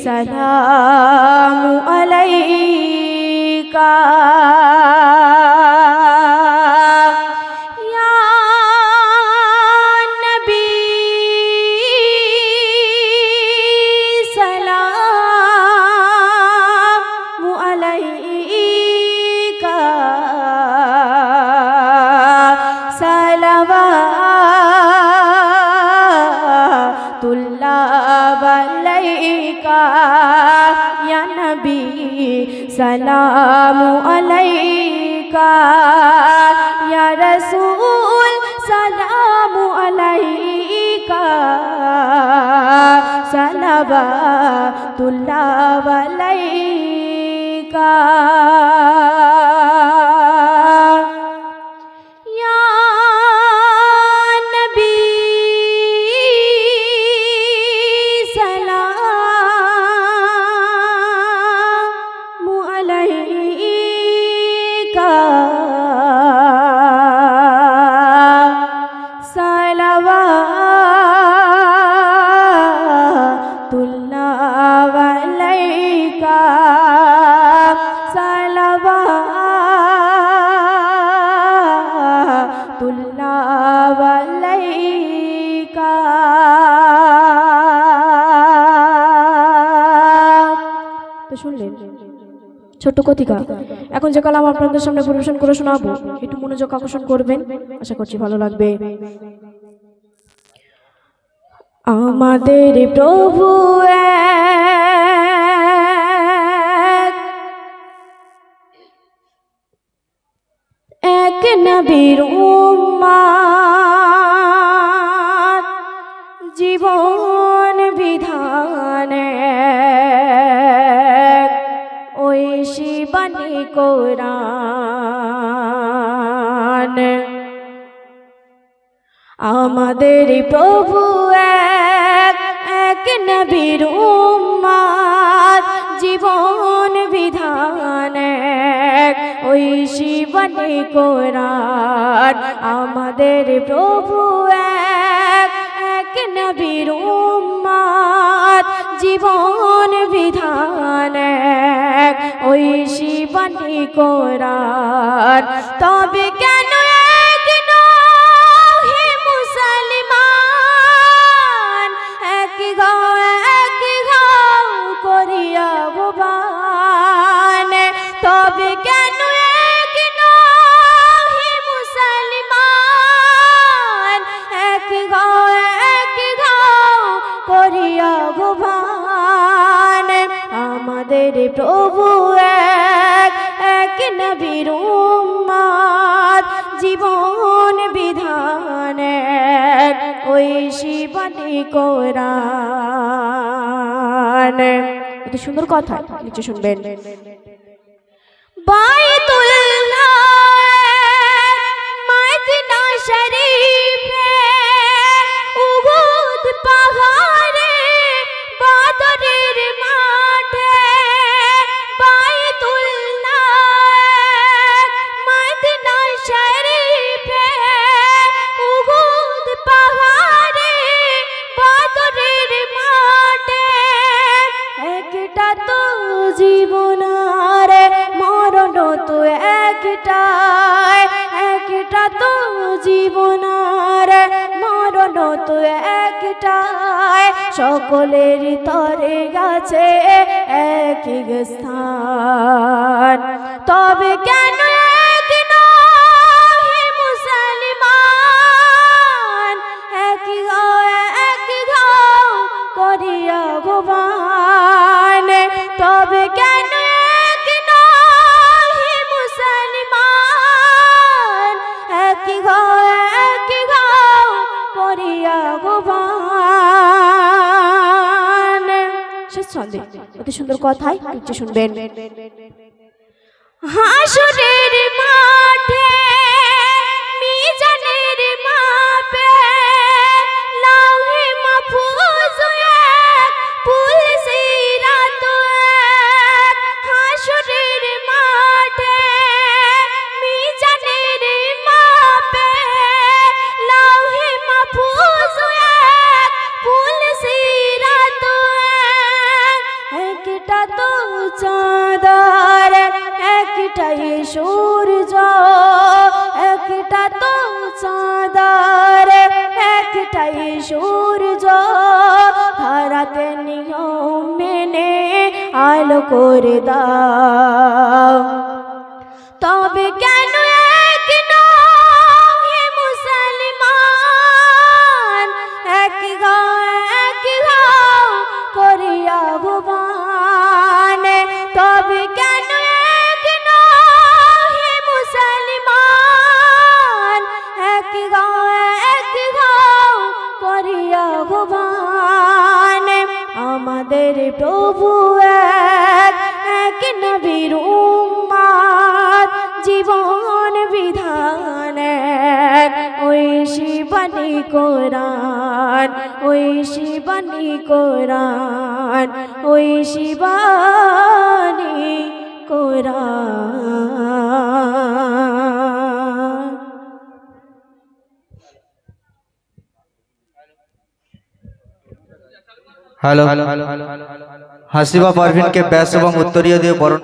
সালামু আলাইকা সালামু আলাইকা ইয়া রাসূল সালামু আলাইকা সালাওয়াতুল্লাহ আলাইকা শুনলেন ছোট্ট কথিকা। এখন যে কালাম আপনাদের সামনে পরিবেশন করে শোনাবো, একটু মনোযোগ আকর্ষণ করবেন, আশা করছি ভালো লাগবে। আমাদের প্রভু এক নবীর উম্মত, জীবন বিধানে ঐশী বাণী কোরআন। আমাদের প্রভু এক নবীর উম্মত, জীবন বিধান ঐশী বাণী কোরআন। আমাদের প্রভু এক নবীর উম্মত, জীবন বিধান ঐশী বাণী কোরআন। তবে কেন এক নহে মুসলমান, এক ঘাও করিয়া ভবান। তবে কেন এক নহে মুসলমান, এক ঘাও করিয়া ভবান। আমাদের প্রভু এক নবীর উম্মত, জীবন বিধান ঐশী বাণী কোরআন। এত সুন্দর কথা, নিচে শুনবেন। বাইতুল্লাহ মদিনা শরীফে, উহুদ পাহাড়ে, বদরের মাঠে। বাইতুল্লাহ মদিনা শরীফে, উহুদ পাহাড়ে, বদরের মাঠে। একটা তো জীবন আর মরণ তো একটাই, একটা তো জীবন আর মরণ তো একটাই। সকলের তরে গেছে একই স্থান। তবে কেন এক নহে মুসলমান, এক ঘাও করিয়া ভবান। তবে কেন এক নহে মুসলমান, এক ঘাও করিয়া ভবান। শেষ ছন্দে অতি সুন্দর কথাই নিচে শুনবেন। হাসরের মাঠে মিজানের মাপে, লাউহে মাহফুজ এক, পুল সিরাত এক। হাসরের মাঠে মিজানের মাপে, লাউহে মাহফুজ এক, পুল সিরাত এক। চাঁদি সূর্য ধরাতে নিয়ম মেনে আলো করে দাও। তবে কেন এক নও হে মুসলমান, এক গাও করিয়া ভুবন। তবে কেন এক নও হে মুসলমান, এক গাও করিয়া ভুবন। আমাদের প্রভু এক নবীর উম্মত, জীবন বিধান এক, ওই শিবানী কোরআন, ওই শিবানী কোরআন, ওই শিবানী কোরআন। হ্যালো, হাসিবা পারভিনকে ব্যাস এবং উত্তরীয় দিয়ে বরণ